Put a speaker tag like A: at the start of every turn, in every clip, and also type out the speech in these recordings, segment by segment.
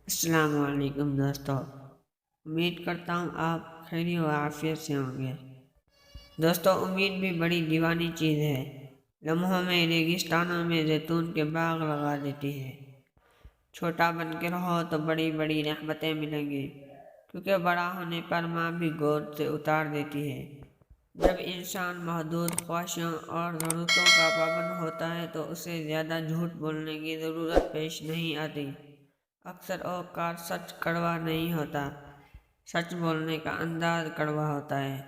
A: السلام علیکم دوستو، امید کرتا ہوں آپ خیریت و عافیت سے ہوں گے۔ دوستو، امید بھی بڑی دیوانی چیز ہے۔ لمحوں میں ریگستانوں میں زیتون کے باغ لگا دیتی ہے۔ چھوٹا بن کے رہو تو بڑی بڑی رحمتیں ملیں گی، کیونکہ بڑا ہونے پر ماں بھی گود سے اتار دیتی ہے۔ جب انسان محدود خواہشوں اور ضرورتوں کا پابند ہوتا ہے تو اسے زیادہ جھوٹ بولنے کی ضرورت پیش نہیں آتی۔ اکثر اوقات سچ کڑوا نہیں ہوتا، سچ بولنے کا انداز کڑوا ہوتا ہے۔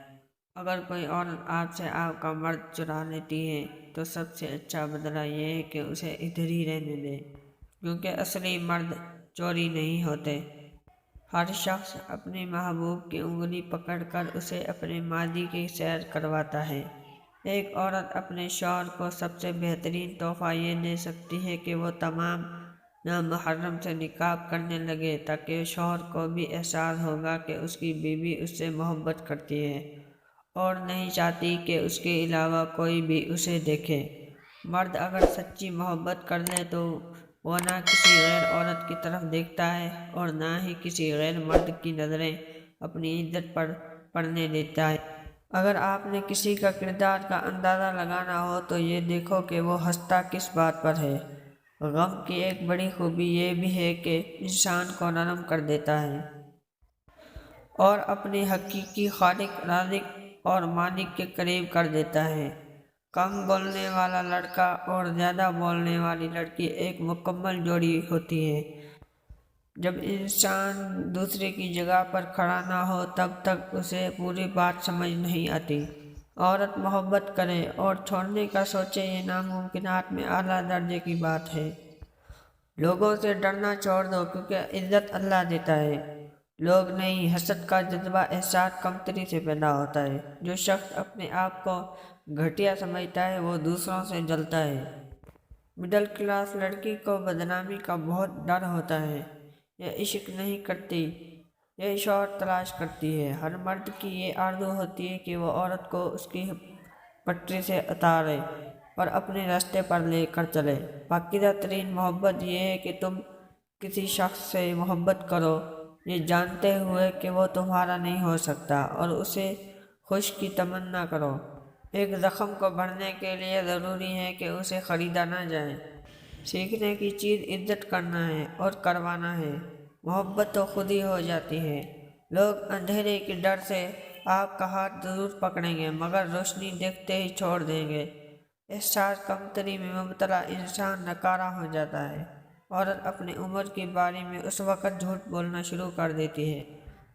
A: اگر کوئی عورت آپ سے آپ کا مرد چرا لیتی ہے تو سب سے اچھا بدلہ یہ ہے کہ اسے ادھر ہی رہنے دے، کیونکہ اصلی مرد چوری نہیں ہوتے۔ ہر شخص اپنی محبوب کی انگلی پکڑ کر اسے اپنے ماضی کی سیر کرواتا ہے۔ ایک عورت اپنے شوہر کو سب سے بہترین تحفہ یہ دے سکتی ہے کہ وہ تمام نامحرم سے نکاح کرنے لگے، تاکہ شوہر کو بھی احساس ہوگا کہ اس کی بیوی اس سے محبت کرتی ہے اور نہیں چاہتی کہ اس کے علاوہ کوئی بھی اسے دیکھے۔ مرد اگر سچی محبت کر لے تو وہ نہ کسی غیر عورت کی طرف دیکھتا ہے اور نہ ہی کسی غیر مرد کی نظریں اپنی عزت پر پڑنے دیتا ہے۔ اگر آپ نے کسی کا کردار کا اندازہ لگانا ہو تو یہ دیکھو کہ وہ ہنستا کس بات پر ہے۔ غم کی ایک بڑی خوبی یہ بھی ہے کہ انسان کو نرم کر دیتا ہے اور اپنے حقیقی خالق، رازق اور مالک کے قریب کر دیتا ہے۔ کم بولنے والا لڑکا اور زیادہ بولنے والی لڑکی ایک مکمل جوڑی ہوتی ہے۔ جب انسان دوسرے کی جگہ پر کھڑا نہ ہو تب تک اسے پوری بات سمجھ نہیں آتی۔ عورت محبت کرے اور چھوڑنے کا سوچے، یہ ناممکنات میں اعلیٰ درجے کی بات ہے۔ لوگوں سے ڈرنا چھوڑ دو، کیونکہ عزت اللہ دیتا ہے، لوگ نہیں۔ حسد کا جذبہ احساس کمتری سے پیدا ہوتا ہے۔ جو شخص اپنے آپ کو گھٹیا سمجھتا ہے وہ دوسروں سے جلتا ہے۔ مڈل کلاس لڑکی کو بدنامی کا بہت ڈر ہوتا ہے۔ یہ عشق نہیں کرتی، یہ شوہر تلاش کرتی ہے۔ ہر مرد کی یہ آرزو ہوتی ہے کہ وہ عورت کو اس کی پٹری سے اتارے اور اپنے راستے پر لے کر چلے۔ پاکیزہ ترین محبت یہ ہے کہ تم کسی شخص سے محبت کرو یہ جانتے ہوئے کہ وہ تمہارا نہیں ہو سکتا، اور اسے خوش کی تمنا کرو۔ ایک زخم کو بھرنے کے لیے ضروری ہے کہ اسے خریدا نہ جائے۔ سیکھنے کی چیز عزت کرنا ہے اور کروانا ہے۔ محبت تو خود ہی ہو جاتی ہے۔ لوگ اندھیرے کے ڈر سے آپ کا ہاتھ ضرور پکڑیں گے، مگر روشنی دیکھتے ہی چھوڑ دیں گے۔ احساس کمتری میں مبتلا انسان ناکارہ ہو جاتا ہے۔ عورت اپنی عمر کی باری میں اس وقت جھوٹ بولنا شروع کر دیتی ہے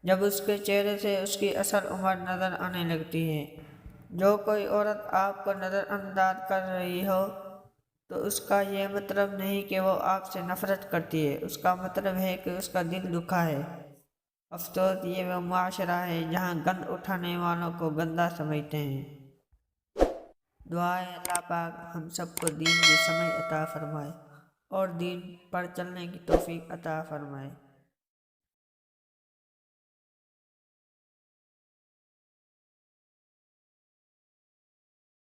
A: جب اس کے چہرے سے اس کی اصل عمر نظر آنے لگتی ہے۔ جو کوئی عورت آپ کو نظر انداز کر رہی ہو تو اس کا یہ مطلب نہیں کہ وہ آپ سے نفرت کرتی ہے، اس کا مطلب ہے کہ اس کا دل دکھا ہے۔ افسوس، یہ وہ معاشرہ ہے جہاں گند اٹھانے والوں کو گندا سمجھتے ہیں۔ دعا ہے اللہ پاک ہم سب کو دین کی سمجھ عطا فرمائے اور دین پر چلنے کی توفیق عطا فرمائے۔